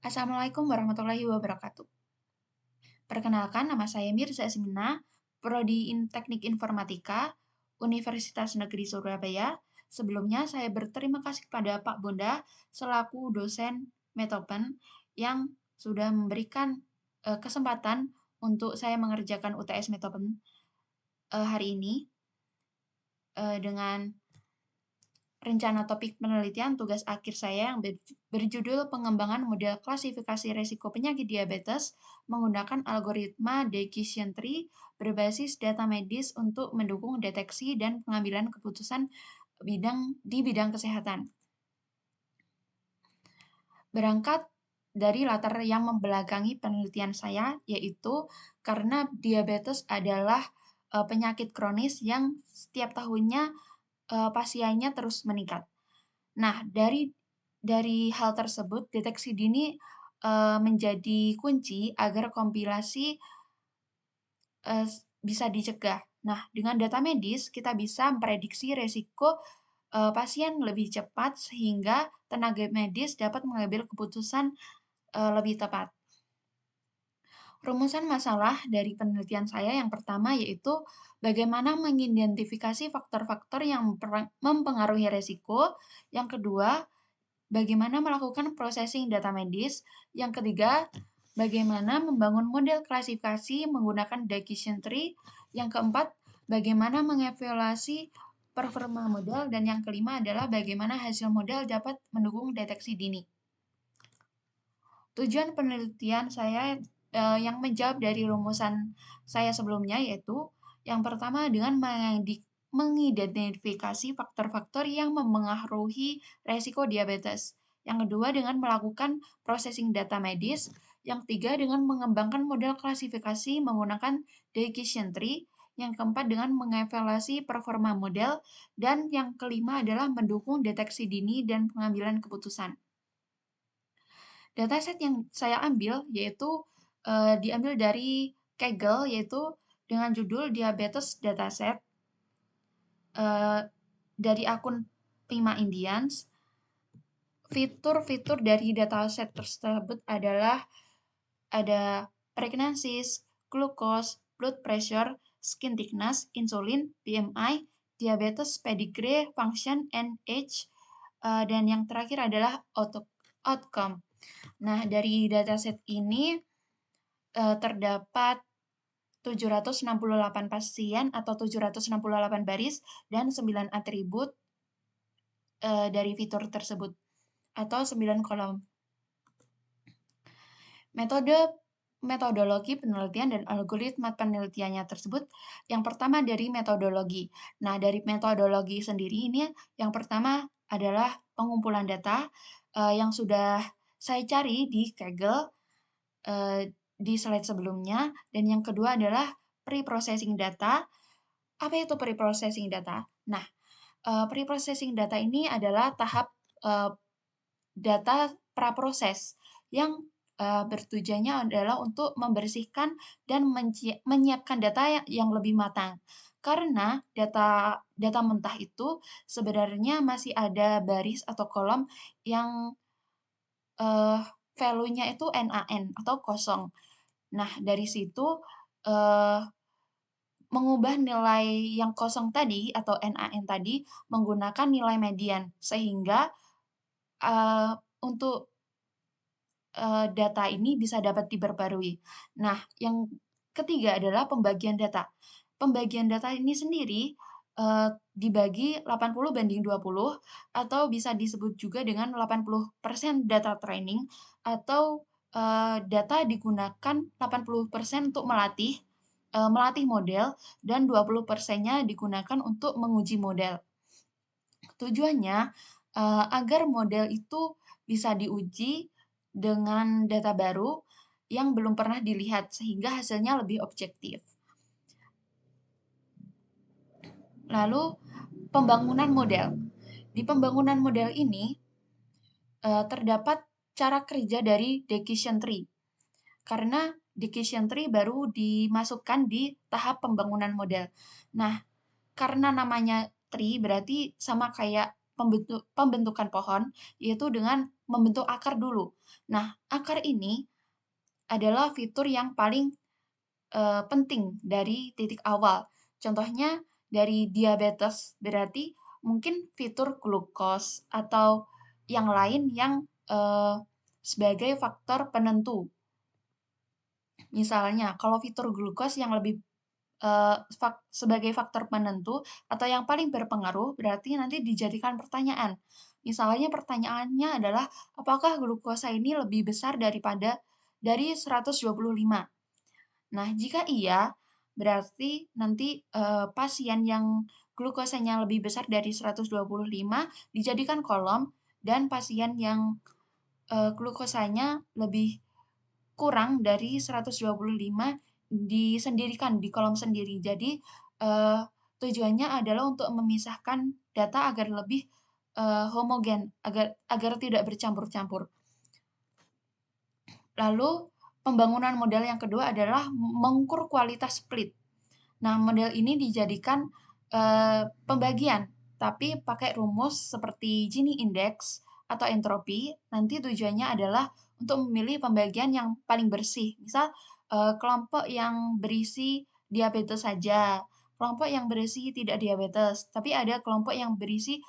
Assalamualaikum warahmatullahi wabarakatuh. Perkenalkan, nama saya Mirza Asmina, Prodi Teknik Informatika, Universitas Negeri Surabaya. Sebelumnya, saya berterima kasih kepada Pak Bonda selaku dosen Metopen yang sudah memberikan kesempatan untuk saya mengerjakan UTS Metopen hari ini dengan rencana topik penelitian tugas akhir saya yang berjudul pengembangan model klasifikasi risiko penyakit diabetes menggunakan algoritma decision tree berbasis data medis untuk mendukung deteksi dan pengambilan keputusan di bidang kesehatan. Berangkat dari latar yang membelakangi penelitian saya, yaitu karena diabetes adalah penyakit kronis yang setiap tahunnya pasiennya terus meningkat. Nah, dari hal tersebut, deteksi dini menjadi kunci agar kompilasi bisa dicegah. Nah, dengan data medis, kita bisa memprediksi resiko pasien lebih cepat sehingga tenaga medis dapat mengambil keputusan lebih tepat. Rumusan masalah dari penelitian saya yang pertama yaitu bagaimana mengidentifikasi faktor-faktor yang mempengaruhi resiko. Yang kedua, bagaimana melakukan processing data medis. Yang ketiga, bagaimana membangun model klasifikasi menggunakan decision tree. Yang keempat, bagaimana mengevaluasi performa model. Dan yang kelima adalah bagaimana hasil model dapat mendukung deteksi dini. Tujuan penelitian saya yang menjawab dari rumusan saya sebelumnya yaitu yang pertama dengan mengidentifikasi faktor-faktor yang mempengaruhi resiko diabetes. Yang kedua dengan melakukan processing data medis. Yang ketiga dengan mengembangkan model klasifikasi menggunakan decision tree. Yang keempat dengan mengevaluasi performa model. Dan yang kelima adalah mendukung deteksi dini dan pengambilan keputusan. Dataset yang saya ambil yaitu diambil dari Kaggle yaitu dengan judul Diabetes Dataset dari akun Prima Indians. Fitur-fitur dari dataset tersebut adalah ada pregnancies, glucose, blood pressure, skin thickness, insulin, BMI, diabetes, pedigree, function, and age, dan yang terakhir adalah outcome. Nah, dari dataset ini terdapat 768 pasien atau 768 baris dan 9 atribut dari fitur tersebut atau 9 kolom. Metodologi penelitian dan algoritma penelitiannya tersebut. Yang pertama dari metodologi. Nah, dari metodologi sendiri ini yang pertama adalah pengumpulan data yang sudah saya cari di Kaggle di slide sebelumnya, dan yang kedua adalah pre-processing data. Apa itu pre-processing data? Nah, pre-processing data ini adalah tahap data praproses yang bertujuannya adalah untuk membersihkan dan menyiapkan data yang lebih matang. Karena data mentah itu sebenarnya masih ada baris atau kolom yang value-nya itu NaN atau kosong. Nah, dari situ mengubah nilai yang kosong tadi atau NaN tadi menggunakan nilai median sehingga untuk data ini bisa dapat diperbarui. Nah, yang ketiga adalah pembagian data. Pembagian data ini sendiri dibagi 80/20 atau bisa disebut juga dengan 80% data training atau data digunakan 80% untuk melatih model dan 20%-nya digunakan untuk menguji model. Tujuannya agar model itu bisa diuji dengan data baru yang belum pernah dilihat sehingga hasilnya lebih objektif. Lalu pembangunan model. Di pembangunan model ini terdapat cara kerja dari decision tree. Karena decision tree baru dimasukkan di tahap pembangunan model. Nah, karena namanya tree berarti sama kayak pembentukan pohon, yaitu dengan membentuk akar dulu. Nah, akar ini adalah fitur yang paling penting dari titik awal. Contohnya dari diabetes, berarti mungkin fitur glukos atau yang lain yang sebagai faktor penentu. Misalnya, kalau fitur glukos yang lebih sebagai faktor penentu atau yang paling berpengaruh, berarti nanti dijadikan pertanyaan. Misalnya pertanyaannya adalah, apakah glukosa ini lebih besar dari 125? Nah, jika iya, berarti nanti pasien yang glukosanya lebih besar dari 125 dijadikan kolom, dan pasien yang glukosanya lebih kurang dari 125 disendirikan di kolom sendiri. Jadi, tujuannya adalah untuk memisahkan data agar lebih homogen, agar tidak bercampur-campur. Lalu, pembangunan model yang kedua adalah mengukur kualitas split. Nah, model ini dijadikan pembagian, tapi pakai rumus seperti Gini Index atau entropi. Nanti tujuannya adalah untuk memilih pembagian yang paling bersih. Misal, kelompok yang berisi diabetes saja, kelompok yang berisi tidak diabetes, tapi ada kelompok yang berisi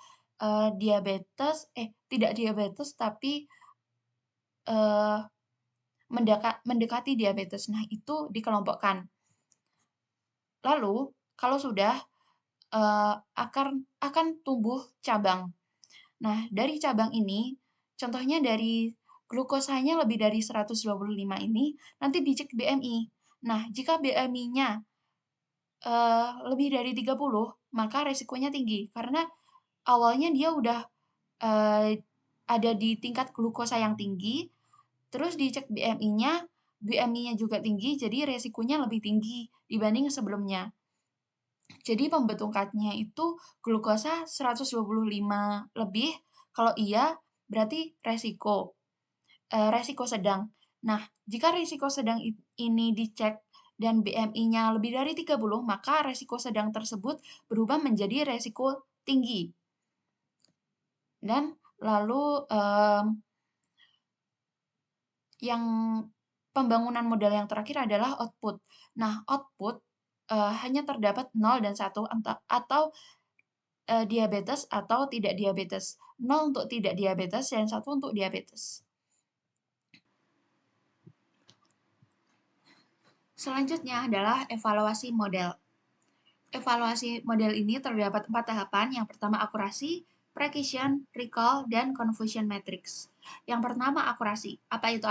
tidak diabetes tapi eh, mendekati diabetes. Nah, itu dikelompokkan. Lalu, kalau sudah, akan tumbuh cabang. Nah, dari cabang ini, contohnya dari glukosanya lebih dari 125 ini, nanti dicek BMI. Nah, jika BMI-nya lebih dari 30, maka resikonya tinggi. Karena awalnya dia udah ada di tingkat glukosa yang tinggi, terus dicek BMI-nya juga tinggi, jadi resikonya lebih tinggi dibanding sebelumnya. Jadi pembentukannya itu glukosa 125 lebih, kalau iya berarti resiko sedang. Nah, jika resiko sedang ini dicek dan BMI-nya lebih dari 30, maka resiko sedang tersebut berubah menjadi resiko tinggi. Dan lalu yang pembangunan modal yang terakhir adalah output. Nah, output hanya terdapat 0 dan 1 atau diabetes atau tidak diabetes. 0 untuk tidak diabetes dan 1 untuk diabetes. Selanjutnya adalah evaluasi model. Evaluasi model ini terdapat 4 tahapan. Yang pertama akurasi, precision, recall, dan confusion matrix. Yang pertama akurasi. Apa itu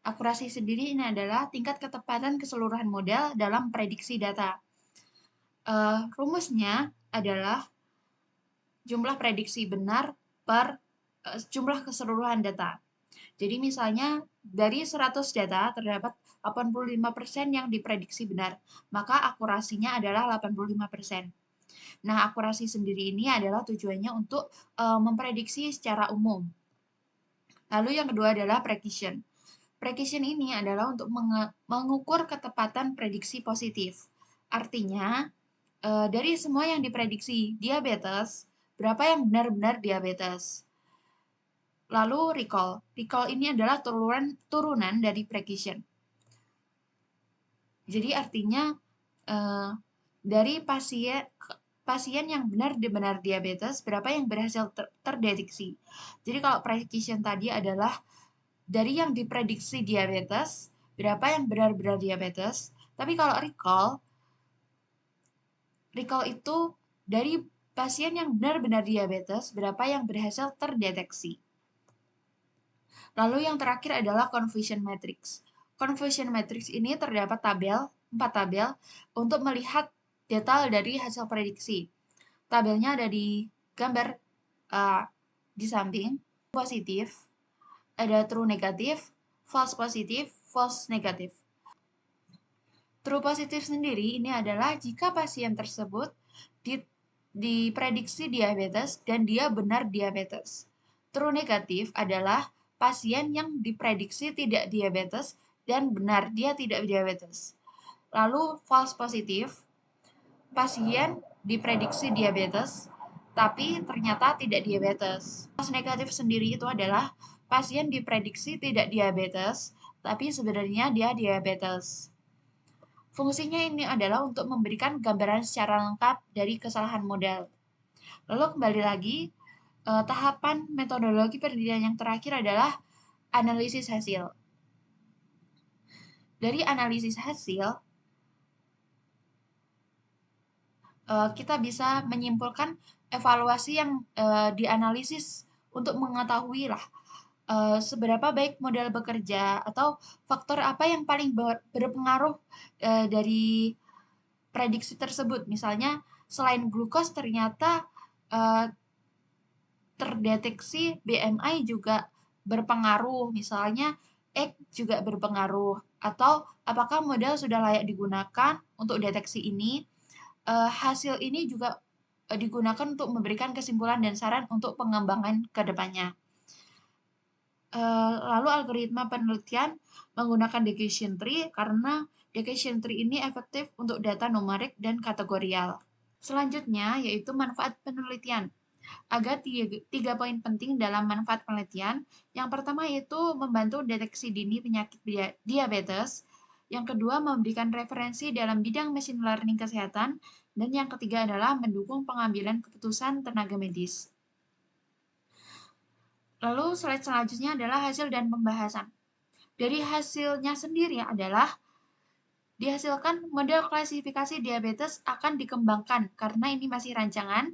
akurasi sendiri? Ini adalah tingkat ketepatan keseluruhan model dalam prediksi data. Rumusnya adalah jumlah prediksi benar per jumlah keseluruhan data. Jadi misalnya dari 100 data terdapat 85% yang diprediksi benar, maka akurasinya adalah 85%. Nah, akurasi sendiri ini adalah tujuannya untuk memprediksi secara umum. Lalu yang kedua adalah precision. Precision ini adalah untuk mengukur ketepatan prediksi positif. Artinya, dari semua yang diprediksi diabetes, berapa yang benar-benar diabetes. Lalu recall. Recall ini adalah turunan dari precision. Jadi artinya dari pasien yang benar-benar diabetes, berapa yang berhasil terdeteksi. Jadi kalau precision tadi adalah dari yang diprediksi diabetes, berapa yang benar-benar diabetes. Tapi kalau recall itu dari pasien yang benar-benar diabetes, berapa yang berhasil terdeteksi. Lalu yang terakhir adalah confusion matrix. Confusion matrix ini terdapat 4 tabel untuk melihat detail dari hasil prediksi. Tabelnya ada di gambar di samping. Positif, ada true negatif, false positif, false negatif. True positif sendiri ini adalah jika pasien tersebut diprediksi diabetes dan dia benar diabetes. True negatif adalah pasien yang diprediksi tidak diabetes dan benar dia tidak diabetes. Lalu false positif, pasien diprediksi diabetes tapi ternyata tidak diabetes. False negatif sendiri itu adalah pasien diprediksi tidak diabetes, tapi sebenarnya dia diabetes. Fungsinya ini adalah untuk memberikan gambaran secara lengkap dari kesalahan model. Lalu kembali lagi, tahapan metodologi penelitian yang terakhir adalah analisis hasil. Dari analisis hasil, kita bisa menyimpulkan evaluasi yang dianalisis untuk mengetahui lah seberapa baik model bekerja atau faktor apa yang paling berpengaruh dari prediksi tersebut. Misalnya selain glukos ternyata terdeteksi BMI juga berpengaruh, misalnya X juga berpengaruh, atau apakah model sudah layak digunakan untuk deteksi ini. Hasil ini juga digunakan untuk memberikan kesimpulan dan saran untuk pengembangan ke depannya. Lalu algoritma penelitian menggunakan decision tree karena decision tree ini efektif untuk data numerik dan kategorial. Selanjutnya yaitu manfaat penelitian. Ada tiga poin penting dalam manfaat penelitian. Yang pertama yaitu membantu deteksi dini penyakit diabetes. Yang kedua, memberikan referensi dalam bidang machine learning kesehatan. Dan yang ketiga adalah mendukung pengambilan keputusan tenaga medis. Lalu slide selanjutnya adalah hasil dan pembahasan. Dari hasilnya sendiri adalah dihasilkan model klasifikasi diabetes akan dikembangkan karena ini masih rancangan.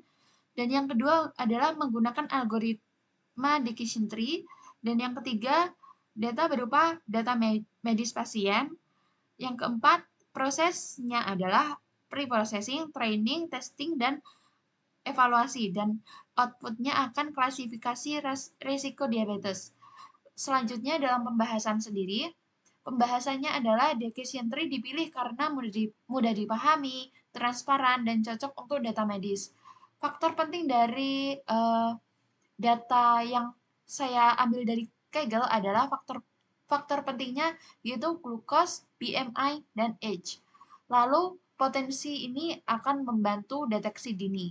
Dan yang kedua adalah menggunakan algoritma decision tree. Dan yang ketiga, data berupa data medis pasien. Yang keempat, prosesnya adalah pre-processing, training, testing, dan evaluasi. Dan outputnya akan klasifikasi risiko diabetes. Selanjutnya dalam pembahasan sendiri, pembahasannya adalah decision tree dipilih karena mudah dipahami, transparan, dan cocok untuk data medis. Faktor penting dari data yang saya ambil dari Kaggle adalah faktor pentingnya yaitu glukos, BMI, dan age. Lalu potensi ini akan membantu deteksi dini.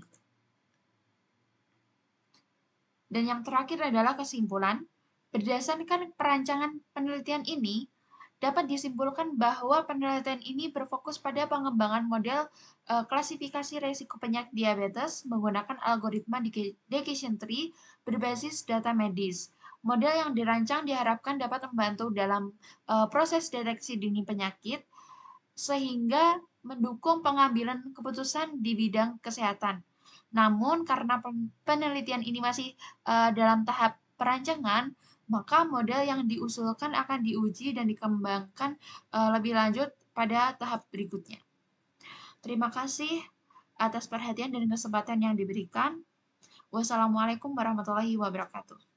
Dan yang terakhir adalah kesimpulan. Berdasarkan perancangan penelitian ini, dapat disimpulkan bahwa penelitian ini berfokus pada pengembangan model klasifikasi risiko penyakit diabetes menggunakan algoritma decision tree berbasis data medis. Model yang dirancang diharapkan dapat membantu dalam proses deteksi dini penyakit sehingga mendukung pengambilan keputusan di bidang kesehatan. Namun karena penelitian ini masih dalam tahap perancangan, maka model yang diusulkan akan diuji dan dikembangkan lebih lanjut pada tahap berikutnya. Terima kasih atas perhatian dan kesempatan yang diberikan. Wassalamualaikum warahmatullahi wabarakatuh.